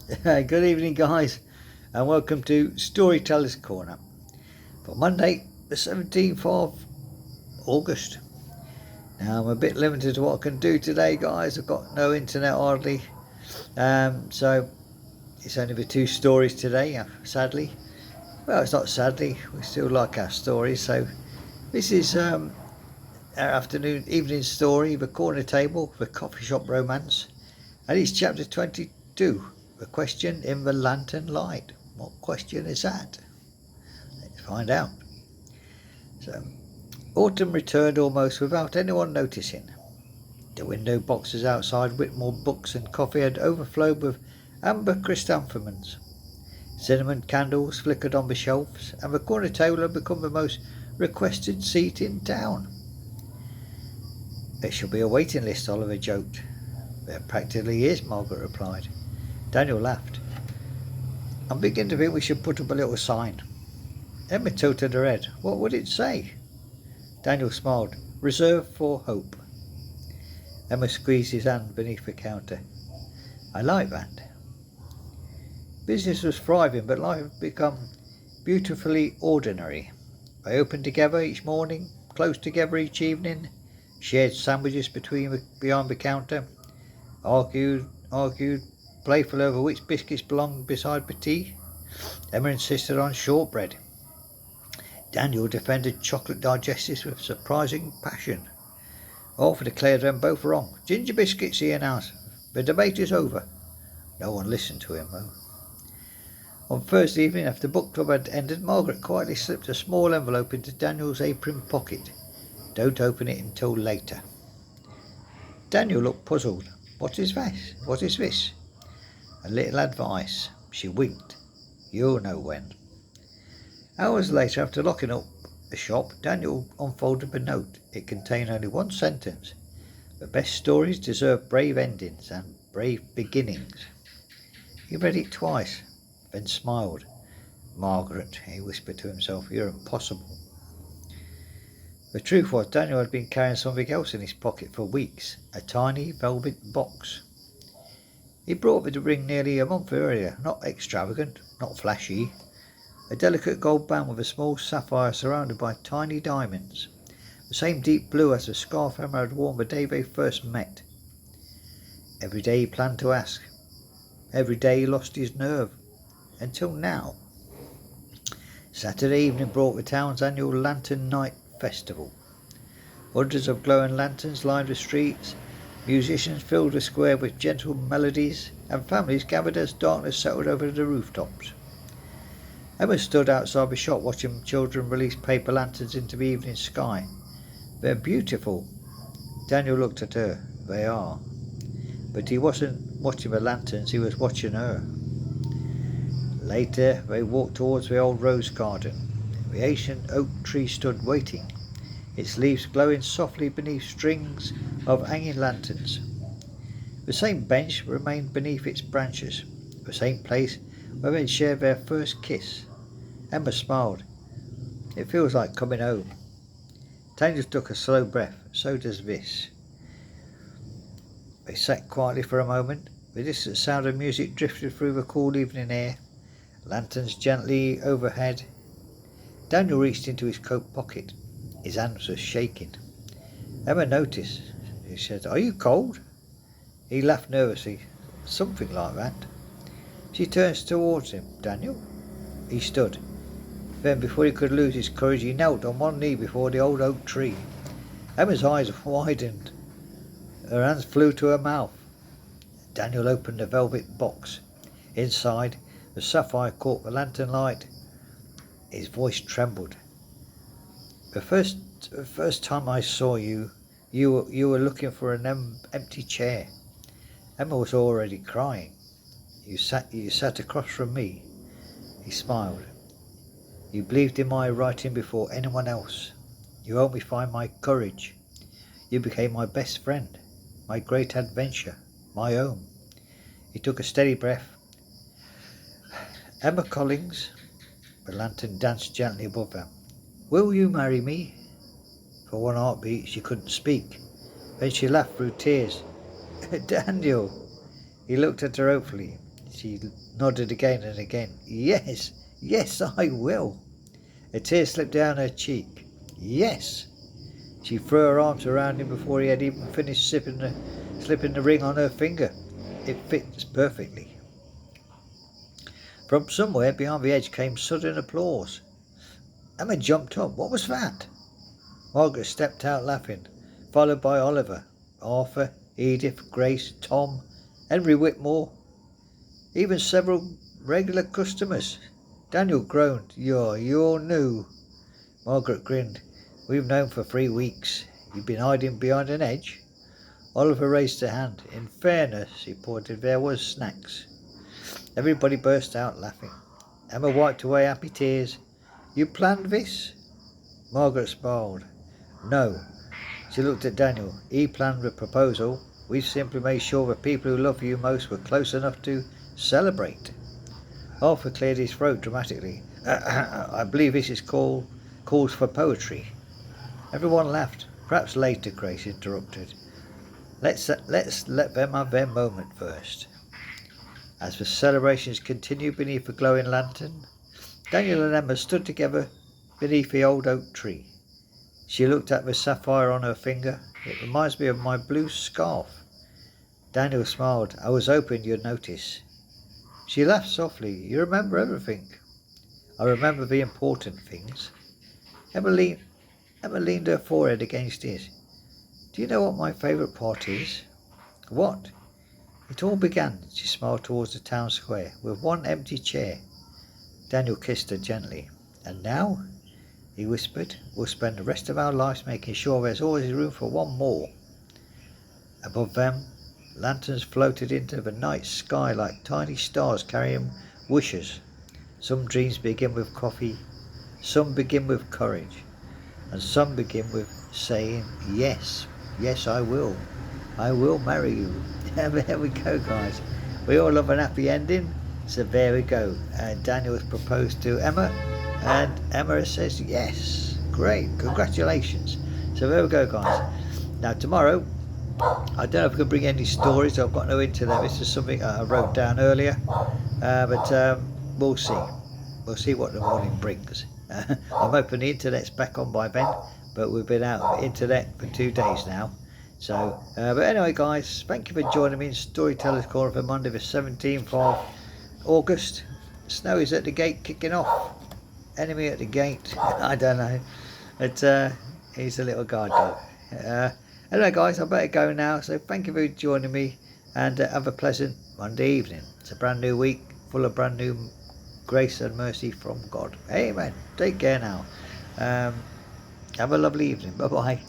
Good evening, guys, and welcome to Storyteller's Corner for Monday, the 17th of August. Now, I'm a bit limited to what I can do today, guys. I've got no internet hardly, so it's only the two stories today, sadly. Well, it's not sadly, we still like our stories, so this is our evening story, The Corner Table, The Coffee Shop Romance, and it's chapter 22. The question in the lantern light. What question is that? Let's find out. So, autumn returned almost without anyone noticing. The window boxes outside Whitmore Books and Coffee had overflowed with amber chrysanthemums. Cinnamon candles flickered on the shelves, and the corner table had become the most requested seat in town. There shall be a waiting list, Oliver joked. There practically is, Margaret replied. Daniel laughed. I'm beginning to think we should put up a little sign. Emma tilted her head. What would it say? Daniel smiled. Reserved for Hope. Emma squeezed his hand beneath the counter. I like that. Business was thriving, but life had become beautifully ordinary. They opened together each morning, closed together each evening, shared sandwiches behind the counter, argued, playful over which biscuits belonged beside the tea. Emma insisted on shortbread. Daniel defended chocolate digestives with surprising passion. Arthur declared them both wrong. Ginger biscuits, he announced. The debate is over. No one listened to him, though. On Thursday evening, after book club had ended, Margaret quietly slipped a small envelope into Daniel's apron pocket. Don't open it until later. Daniel looked puzzled. What is this? What is this? A little advice. She winked. You'll know when. Hours later, after locking up the shop, Daniel unfolded the note. It contained only one sentence. The best stories deserve brave endings and brave beginnings. He read it twice, then smiled. Margaret, he whispered to himself, you're impossible. The truth was, Daniel had been carrying something else in his pocket for weeks, a tiny velvet box. He brought the ring nearly a month earlier, not extravagant, not flashy. A delicate gold band with a small sapphire surrounded by tiny diamonds, the same deep blue as the scarf Emma had worn the day they first met. Every day he planned to ask. Every day he lost his nerve. Until now. Saturday evening brought the town's annual Lantern Night Festival. Hundreds of glowing lanterns lined the streets, musicians filled the square with gentle melodies, and families gathered as darkness settled over the rooftops. Emma stood outside the shop watching children release paper lanterns into the evening sky. They're beautiful. Daniel looked at her. They are. But he wasn't watching the lanterns, he was watching her. Later, they walked towards the old rose garden. The ancient oak tree stood waiting, its leaves glowing softly beneath strings of hanging lanterns. The same bench remained beneath its branches, the same place where they shared their first kiss. Emma smiled. It feels like coming home. Daniel took a slow breath. So does this. They sat quietly for a moment. The distant sound of music drifted through the cool evening air. Lanterns gently overhead. Daniel reached into his coat pocket. His hands were shaking. Emma noticed. She said, Are you cold? He laughed nervously. Something like that. She turns towards him. Daniel? He stood. Then, before he could lose his courage, he knelt on one knee before the old oak tree. Emma's eyes widened. Her hands flew to her mouth. Daniel opened the velvet box. Inside, the sapphire caught the lantern light. His voice trembled. The first time I saw you, you were looking for an empty chair. Emma was already crying. You sat across from me. He smiled. You believed in my writing before anyone else. You helped me find my courage. You became my best friend, my great adventure, my own. He took a steady breath. Emma Collins. The lantern danced gently above them. Will you marry me? For one heartbeat she couldn't speak. Then she laughed through tears. Daniel! He looked at her hopefully. She nodded again and again. Yes, yes, I will. A tear slipped down her cheek. Yes. She threw her arms around him before he had even finished slipping the ring on her finger. It fits perfectly. From somewhere behind the edge came sudden applause. Emma jumped up. What was that? Margaret stepped out laughing, followed by Oliver, Arthur, Edith, Grace, Tom, Henry Whitmore, even several regular customers. Daniel groaned. You're new. Margaret grinned. We've known for 3 weeks. You've been hiding behind an edge? Oliver raised a hand. In fairness, he pointed, there was snacks. Everybody burst out laughing. Emma wiped away happy tears. You planned this? Margaret smiled. No. She looked at Daniel. He planned the proposal. We simply made sure the people who love you most were close enough to celebrate. Arthur cleared his throat dramatically. I believe this is calls for poetry. Everyone laughed. Perhaps later, Grace interrupted. Let's let them have their moment first. As the celebrations continued beneath the glowing lantern, Daniel and Emma stood together beneath the old oak tree. She looked at the sapphire on her finger. It reminds me of my blue scarf. Daniel smiled. I was hoping you'd notice. She laughed softly. You remember everything. I remember the important things. Emma leaned her forehead against his. Do you know what my favourite part is? What? It all began, she smiled towards the town square, with one empty chair. Daniel kissed her gently. And now, he whispered, we'll spend the rest of our lives making sure there's always room for one more. Above them, lanterns floated into the night sky like tiny stars carrying wishes. Some dreams begin with coffee, some begin with courage, and some begin with saying, yes, yes I will marry you. There we go, guys. We all love an happy ending, so there we go. Daniel has proposed to Emma, and Emma says yes. Great, congratulations. So there we go, guys. Now tomorrow, I don't know if we can bring any stories. I've got no internet. This is something I wrote down earlier, but we'll see. We'll see what the morning brings. I'm hoping the internet's back on by then, but we've been out of internet for 2 days now. So, but anyway, guys, thank you for joining me in Storyteller's Corner for Monday, the 17th of August. Snow is at the gate, kicking off. Enemy at the gate. I don't know, but he's a little guard dog. Anyway, guys, I better go now. So, thank you for joining me, and have a pleasant Monday evening. It's a brand new week, full of brand new grace and mercy from God. Amen. Take care now. Have a lovely evening. Bye bye.